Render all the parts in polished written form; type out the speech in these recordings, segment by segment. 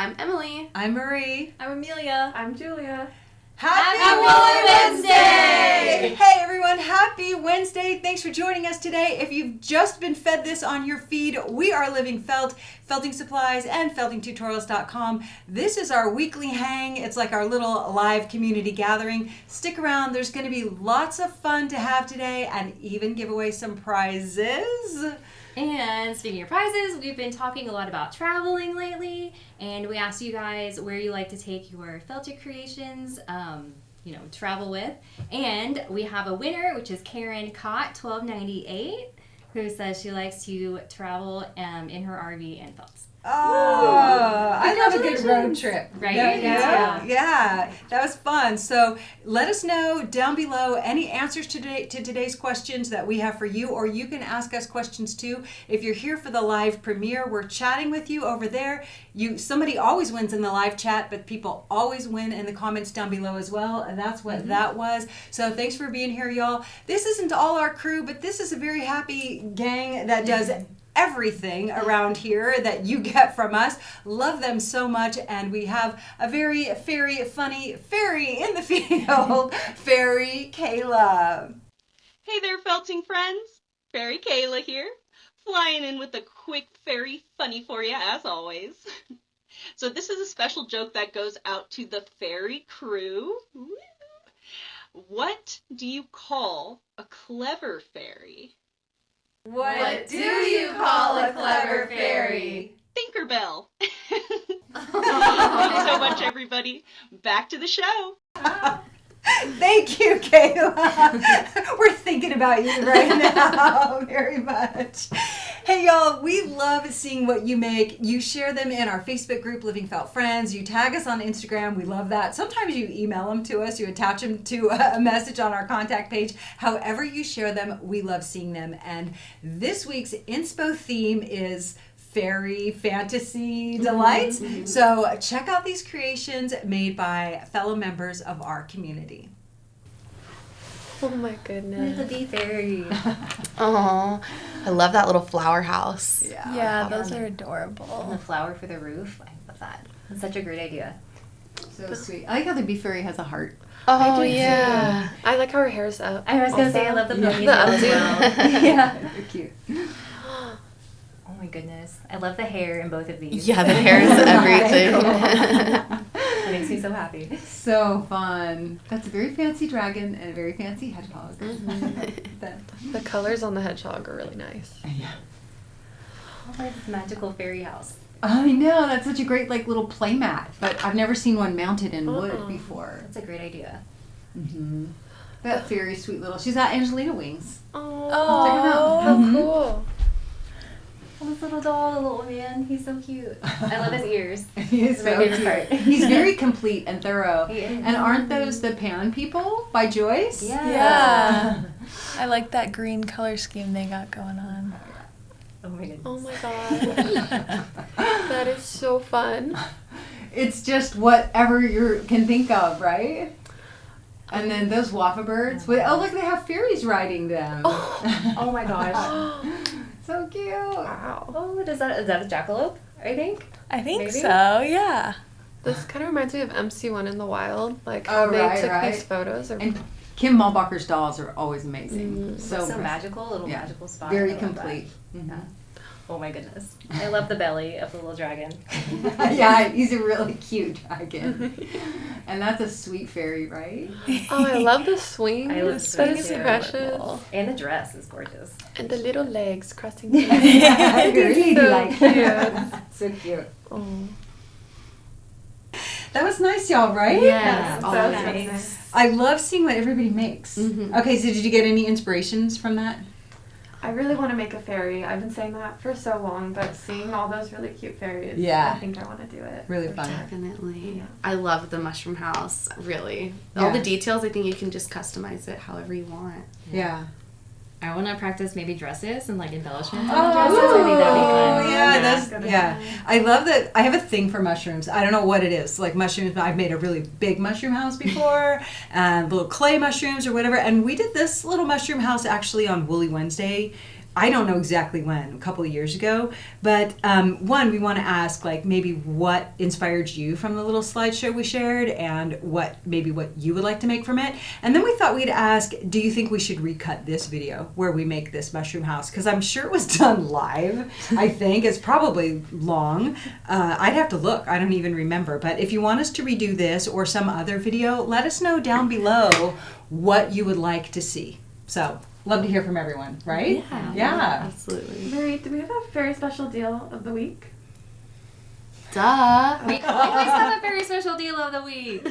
I'm Emily. I'm Marie. I'm Amelia. I'm Julia. Happy Wednesday! Hey everyone, happy Wednesday. Thanks for joining us today. If you've just been fed this on your feed, we are LivingFelt, felting supplies, and feltingtutorials.com. This is our weekly hang. It's like our little live community gathering. Stick around. There's going to be lots of fun to have today and even give away some prizes. And speaking of prizes, we've been talking a lot about traveling lately, and we asked you guys where you like to take your felted creations, travel with. And we have a winner, which is Karen Cott, 1298, who says she likes to travel in her RV and felts. Oh, I love a good road trip. Right? Yeah, that was fun. So let us know down below any answers to today's questions that we have for you, or you can ask us questions too. If you're here for the live premiere, we're chatting with you over there. Somebody always wins in the live chat, but people always win in the comments down below as well, and that's what that was. So thanks for being here, y'all. This isn't all our crew, but this is a very happy gang that does everything around here that you get from us. Love them so much, and we have a very funny fairy in the field, Fairy Kayla. Hey there, felting friends. Fairy Kayla here, flying in with a quick fairy funny for you, as always. So this is a special joke that goes out to the fairy crew. Woo. What do you call a clever fairy? What do you call a clever fairy? Tinkerbell. Thank you so much, everybody. Back to the show. Thank you, Kayla. We're thinking about you right now very much. Hey, y'all, we love seeing what you make. You share them in our Facebook group, LivingFelt Friends. You tag us on Instagram. We love that. Sometimes you email them to us. You attach them to a message on our contact page. However you share them, we love seeing them. And this week's inspo theme is fairy fantasy delights. So check out these creations made by fellow members of our community. Oh my goodness. Little fairy. Oh, I love that little flower house. Yeah, those are And adorable. the flower for the roof. I love that. That's such a great idea. So sweet. I like how the bee fairy has a heart. Oh, yeah. I like how her hair's up. I was going to also. say I love the Yeah. ponytail The as well. Yeah. They're cute. Oh my goodness. I love the hair in both of these. Yeah, the hair is everything. It makes me so happy. So fun. That's a very fancy dragon and a very fancy hedgehog. The colors on the hedgehog are really nice. Yeah. I like this magical fairy house. I know, that's such a great little play mat, but I've never seen one mounted in wood before. That's a great idea. That very sweet little, she's at Angelina Wings. Oh, Check 'em out. how cool. Oh, this little doll, the little man, he's so cute. I love his ears. He is My so favorite cute. part. He's very complete and thorough. He is. And aren't those the Pan People by Joyce? Yeah. I like that green color scheme they got going on. Oh my goodness. Oh my gosh. That is so fun. It's just whatever you can think of, right? And then those waffle birds. Oh, look, they have fairies riding them. Oh my gosh. So cute. Wow. Oh, is that a jackalope, I think? I think Maybe? so, yeah. This kind of reminds me of MC1 in the Wild. Like, Oh, they right, took right. these photos. And Kim Malbacher's dolls are always amazing. So So impressive. magical, little Yeah. magical spot. Very I love complete. that. Yeah. Oh my goodness. I love the belly of the little dragon. Yeah, he's a really cute dragon. And that's a sweet fairy, right? Oh, I love the swing. I love That swing is too. precious. And the dress is gorgeous. And the little legs crossing the Yeah, very so like cute. So cute. Oh. That was nice, y'all, right? Yeah. Oh, so nice. nice. I love seeing what everybody makes. Okay, so did you get any inspirations from that? I really want to make a fairy. I've been saying that for so long, but seeing all those really cute fairies, Yeah. I think I want to do it. Really fun. Definitely. Yeah. I love the mushroom house, really. Yeah. All the details, I think you can just customize it however you want. Yeah. I want to practice maybe dresses and like embellishments Oh, on the dresses. I think that'd be fun. yeah, that's Good yeah. idea. I love that. I have a thing for mushrooms. I don't know what it is. Like mushrooms, I've made a really big mushroom house before, and little clay mushrooms or whatever. And we did this little mushroom house actually on Woolly Wednesday. I don't know exactly when, a couple of years ago, but one, we want to ask like maybe what inspired you from the little slideshow we shared and what you would like to make from it. And then we thought we'd ask, do you think we should recut this video where we make this mushroom house? Because I'm sure it was done live. I think it's probably long. I'd have to look. I don't even remember. But if you want us to redo this or some other video, let us know down below what you would like to see. So love to hear from everyone, right? Yeah. Absolutely. Mary, do we have a very special deal of the week? Duh. We always have a very special deal of the week.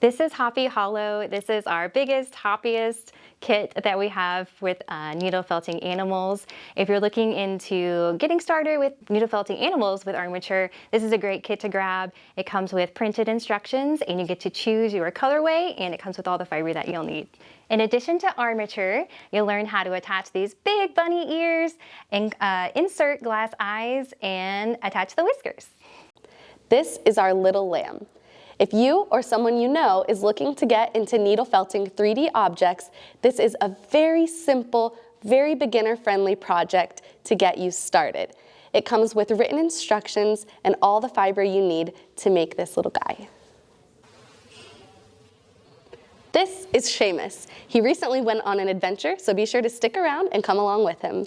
This is Hoppy Hollow. This is our biggest, hoppiest kit that we have with needle felting animals. If you're looking into getting started with needle felting animals with armature, this is a great kit to grab. It comes with printed instructions and you get to choose your colorway, and it comes with all the fiber that you'll need. In addition to armature, you'll learn how to attach these big bunny ears and insert glass eyes and attach the whiskers. This is our little lamb. If you or someone you know is looking to get into needle felting 3D objects, this is a very simple, very beginner-friendly project to get you started. It comes with written instructions and all the fiber you need to make this little guy. This is Sheamus. He recently went on an adventure, so be sure to stick around and come along with him.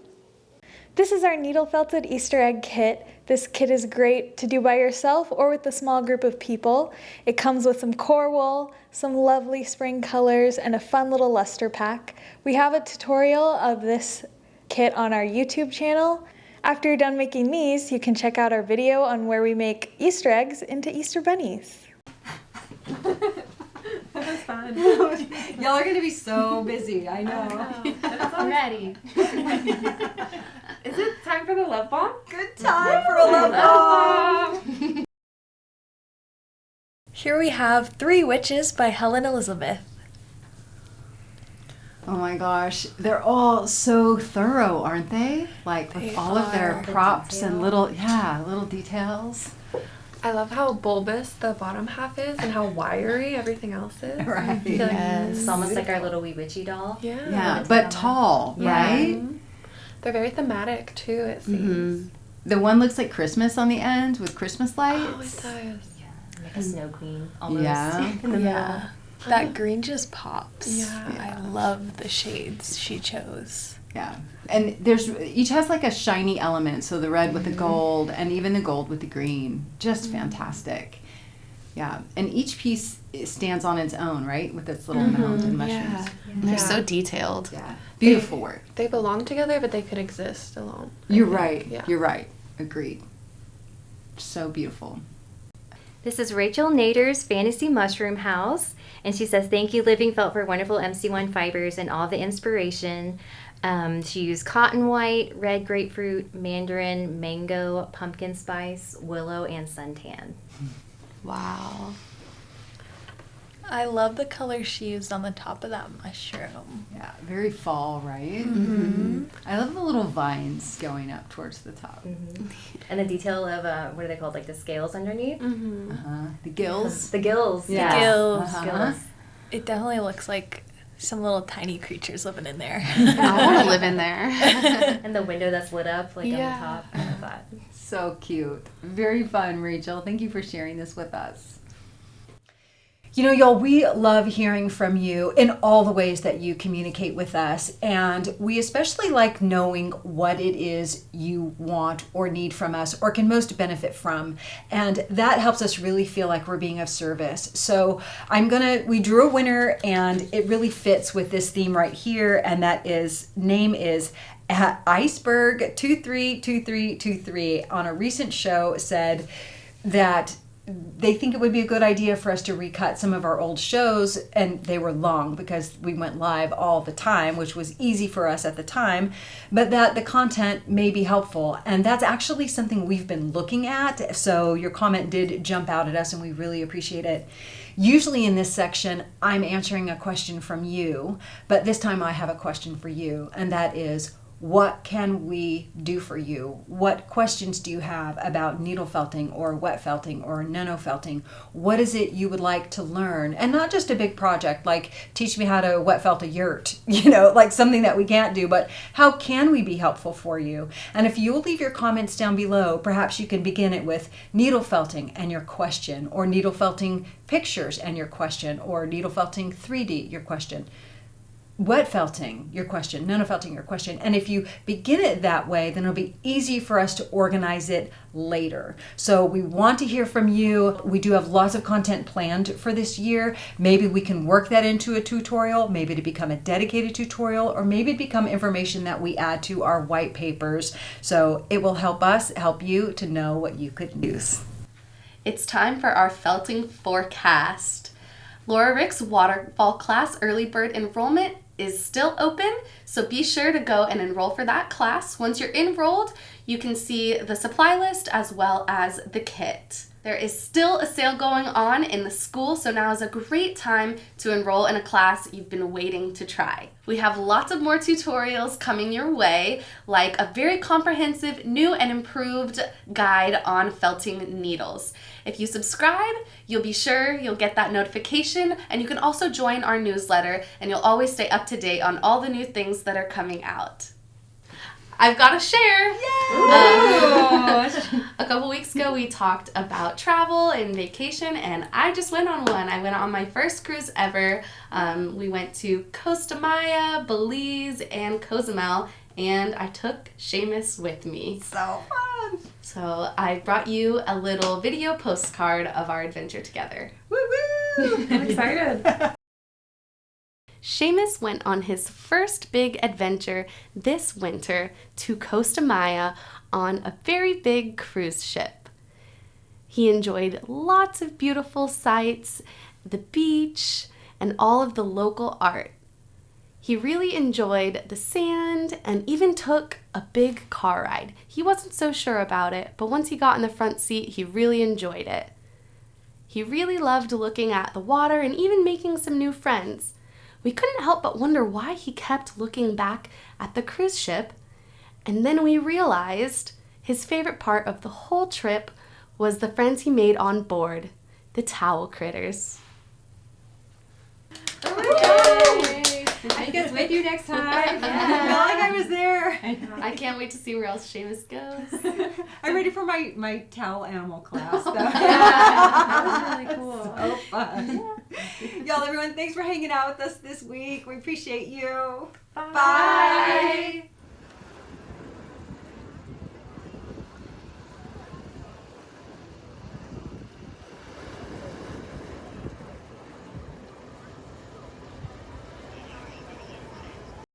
This is our needle felted Easter egg kit. This kit is great to do by yourself or with a small group of people. It comes with some core wool, some lovely spring colors, and a fun little luster pack. We have a tutorial of this kit on our YouTube channel. After you're done making these, you can check out our video on where we make Easter eggs into Easter bunnies. That was fun. Y'all are going to be so busy, I know. I'm ready. Is it time for the love bomb? Good time for a love bomb. Here we have 3 Witches by Helen Elizabeth. Oh my gosh, they're all so thorough, aren't they? Like with They all of their are. props and little details. I love how bulbous the bottom half is and how wiry everything else is. Right. I feel like It's almost like our little wee witchy doll. Yeah. Yeah, but tall, Yeah. right? They're very thematic too, it seems. The one looks like Christmas on the end with Christmas lights. Oh, it does. Like a snow queen, almost. Yeah. In the middle. Yeah. That green just pops. Yeah. I love the shades she chose. Yeah. And each has like a shiny element, so the red with the gold and even the gold with the green. Just fantastic. Yeah. And each piece stands on its own, right? With its little mountain mushrooms. They're so detailed. Yeah. Beautiful work. They belong together, but they could exist alone. You're right. Yeah. You're right. Agreed. So beautiful. This is Rachel Nader's Fantasy Mushroom House, and she says, thank you LivingFelt for wonderful MC1 fibers and all the inspiration. She used cotton white, red grapefruit, mandarin, mango, pumpkin spice, willow, and suntan. Wow. I love the color she used on the top of that mushroom. Yeah. Very fall, right? I love the little vines going up towards the top. And the detail of, what are they called? Like the scales underneath? The gills. The gills. Yeah. The gills. Gills. It definitely looks like some little tiny creatures living in there. I want to live in there. And the window that's lit up, like on the top. I love that. So cute. Very fun, Rachel. Thank you for sharing this with us. You know, y'all, we love hearing from you in all the ways that you communicate with us. And we especially like knowing what it is you want or need from us or can most benefit from. And that helps us really feel like we're being of service. So we drew a winner and it really fits with this theme right here. And name is Iceberg 232323 on a recent show said that they think it would be a good idea for us to recut some of our old shows, and they were long because we went live all the time, which was easy for us at the time, but that the content may be helpful. And that's actually something we've been looking at. So your comment did jump out at us and we really appreciate it. Usually in this section, I'm answering a question from you, but this time I have a question for you, and that is, what can we do for you? What questions do you have about needle felting or wet felting or nano felting? What is it you would like to learn? And not just a big project like teach me how to wet felt a yurt, like something that we can't do, but how can we be helpful for you? And if you'll leave your comments down below, perhaps you can begin it with needle felting and your question, or needle felting pictures and your question, or needle felting 3D, your question. Wet felting, your question, nano felting, your question. And if you begin it that way, then it'll be easy for us to organize it later. So we want to hear from you. We do have lots of content planned for this year. Maybe we can work that into a tutorial, maybe to become a dedicated tutorial, or maybe to become information that we add to our white papers. So it will help us help you to know what you could use. It's time for our felting forecast. Laura Rick's waterfall class early bird enrollment is still open, so be sure to go and enroll for that class. Once you're enrolled, you can see the supply list as well as the kit. There is still a sale going on in the school, so now is a great time to enroll in a class you've been waiting to try. We have lots of more tutorials coming your way, like a very comprehensive, new and improved guide on felting needles. If you subscribe, you'll be sure you'll get that notification, and you can also join our newsletter, and you'll always stay up to date on all the new things that are coming out. I've got to share. A couple weeks ago, we talked about travel and vacation, and I just went on one. I went on my first cruise ever. We went to Costa Maya, Belize, and Cozumel, and I took Sheamus with me. So fun. So I brought you a little video postcard of our adventure together. Woo woo! I'm excited. Seamus went on his first big adventure this winter to Costa Maya on a very big cruise ship. He enjoyed lots of beautiful sights, the beach, and all of the local art. He really enjoyed the sand and even took a big car ride. He wasn't so sure about it, but once he got in the front seat, he really enjoyed it. He really loved looking at the water and even making some new friends. We couldn't help but wonder why he kept looking back at the cruise ship, and then we realized his favorite part of the whole trip was the friends he made on board, the towel critters. Oh my God! I guess with you next time. I felt like I was there. I can't wait to see where else Seamus goes. I'm ready for my towel animal class. That was really cool. So fun. Y'all, everyone, thanks for hanging out with us this week. We appreciate you. Bye.